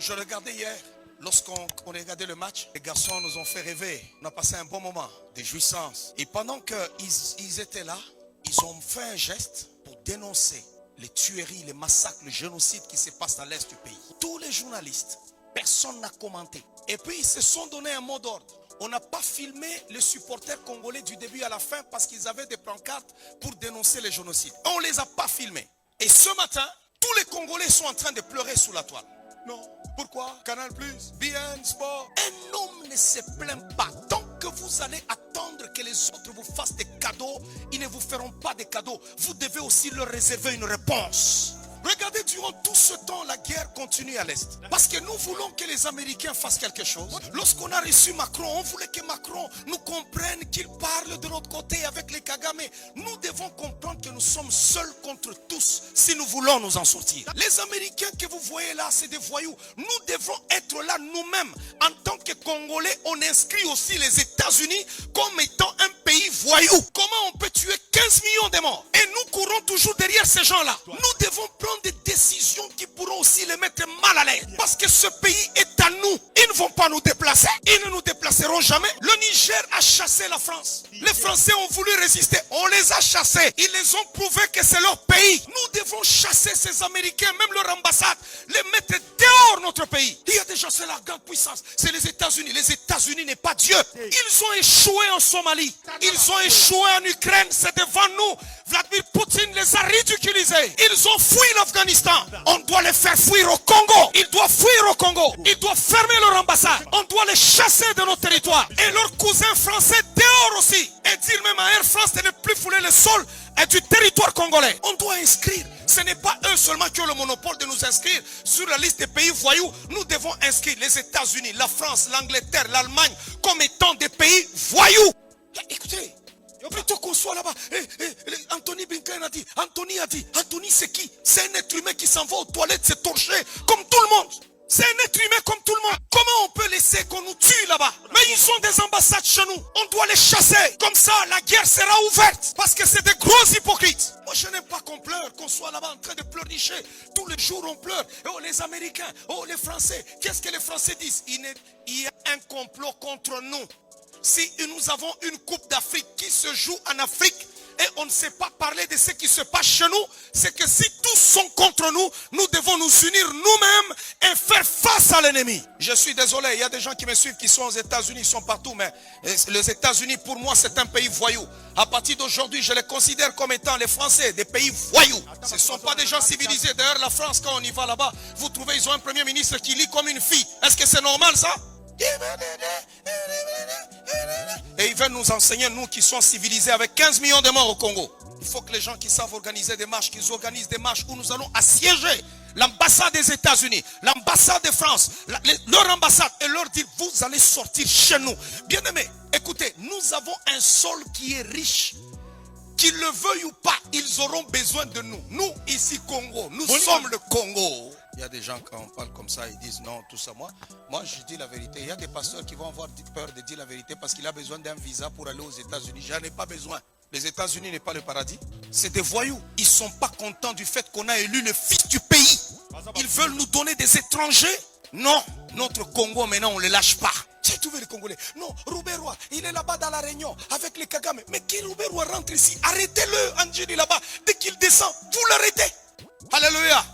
Je regardais hier, lorsqu'on regardait le match, les garçons nous ont fait rêver. On a passé un bon moment de jouissance. Et pendant qu'ils étaient là, ils ont fait un geste pour dénoncer les tueries, les massacres, le génocide qui se passe dans l'est du pays. Tous les journalistes, personne n'a commenté. Et puis ils se sont donné un mot d'ordre. On n'a pas filmé les supporters congolais du début à la fin parce qu'ils avaient des pancartes pour dénoncer le génocide. On ne les a pas filmés. Et ce matin, tous les Congolais sont en train de pleurer sous la toile. Non. Pourquoi? Canal+, BN Sport. Un homme ne se plaint pas. Tant que vous allez attendre que les autres vous fassent des cadeaux, ils ne vous feront pas des cadeaux. Vous devez aussi leur réserver une réponse. Regardez, durant tout ce temps, la guerre continue à l'Est. Parce que nous voulons que les Américains fassent quelque chose. Lorsqu'on a reçu Macron, on voulait que Macron nous comprenne, qu'il parle de notre côté avec les Kagame. Nous devons comprendre que nous sommes seuls contre tous si nous voulons nous en sortir. Les Américains que vous voyez là, c'est des voyous. Nous devons être là nous-mêmes. En tant que Congolais, on inscrit aussi les États-Unis comme étant un pays voyou. Comment on peut tuer 15 millions de morts? Et nous courons toujours derrière ces gens-là. Nous devons prendre des décisions qui pourront aussi les mettre mal à l'aise. Parce que ce pays est à nous. Ils ne vont pas nous déplacer. Ils ne nous déplaceront jamais. Le Niger a chassé la France. Les Français ont voulu résister. On les a chassés. Ils les ont prouvé que c'est leur pays. Nous devons chasser ces Américains, même leur ambassade, les mettre dehors notre pays. Il y a déjà, c'est la grande puissance. C'est les États-Unis. Les États-Unis n'est pas Dieu. Ils ont échoué en Somalie. Ils ont échoué en Ukraine. C'est devant nous. Vladimir Poutine les a ridiculisés. Ils ont fui l'Afghanistan. On doit les faire fuir au Congo. Ils doivent fuir au Congo. Ils doivent fermer leur ambassade. On doit les chasser de nos territoires. Et leurs cousins français dehors aussi. Et dire même à Air France de ne plus fouler le sol et du territoire congolais. On doit inscrire. Ce n'est pas eux seulement qui ont le monopole de nous inscrire sur la liste des pays voyous. Nous devons inscrire les États-Unis, la France, l'Angleterre, l'Allemagne comme étant des pays voyous. Écoutez. Plutôt qu'on soit là-bas, Anthony Blinken a dit, Anthony c'est qui? C'est un être humain qui s'en va aux toilettes se torcher comme tout le monde. C'est un être humain comme tout le monde. Comment on peut laisser qu'on nous tue là-bas? Mais ils ont des ambassades chez nous. On doit les chasser. Comme ça, la guerre sera ouverte. Parce que c'est des gros hypocrites. Moi, je n'aime pas qu'on pleure, qu'on soit là-bas en train de pleurnicher. Tous les jours, on pleure. Oh, les Américains, oh, les Français. Qu'est-ce que les Français disent? Il y a un complot contre nous. Si nous avons une coupe d'Afrique qui se joue en Afrique et on ne sait pas parler de ce qui se passe chez nous, c'est que si tous sont contre nous, nous devons nous unir nous-mêmes et faire face à l'ennemi. Je suis désolé, il y a des gens qui me suivent qui sont aux États-Unis, ils sont partout, mais les États-Unis pour moi c'est un pays voyou. À partir d'aujourd'hui, je les considère comme étant les Français, des pays voyous. Ce ne sont pas des gens civilisés. D'ailleurs, la France, quand on y va là-bas, vous trouvez, ils ont un premier ministre qui lit comme une fille. Est-ce que c'est normal ça? Et ils veulent nous enseigner, nous qui sommes civilisés avec 15 millions de morts au Congo. Il faut que les gens qui savent organiser des marches, qu'ils organisent des marches où nous allons assiéger l'ambassade des États-Unis, l'ambassade de France, leur ambassade, et leur dire, vous allez sortir chez nous. Bien aimés, écoutez, nous avons un sol qui est riche. Qu'ils le veuillent ou pas, ils auront besoin de nous. Nous, ici, Congo, nous sommes le Congo. Il y a des gens, quand on parle comme ça, ils disent non, tout ça. Moi, je dis la vérité. Il y a des pasteurs qui vont avoir peur de dire la vérité parce qu'il a besoin d'un visa pour aller aux États-Unis. J'en ai pas besoin. Les États-Unis n'est pas le paradis. C'est des voyous. Ils ne sont pas contents du fait qu'on a élu le fils du pays. Ils veulent nous donner des étrangers. Non, notre Congo, maintenant, on ne le lâche pas. J'ai trouvé les Congolais. Non, Rouberois, il est là-bas dans la Réunion avec les Kagame. Mais qui Rouberois rentre ici? Arrêtez-le, Anjini là-bas. Dès qu'il descend, vous l'arrêtez. Alléluia.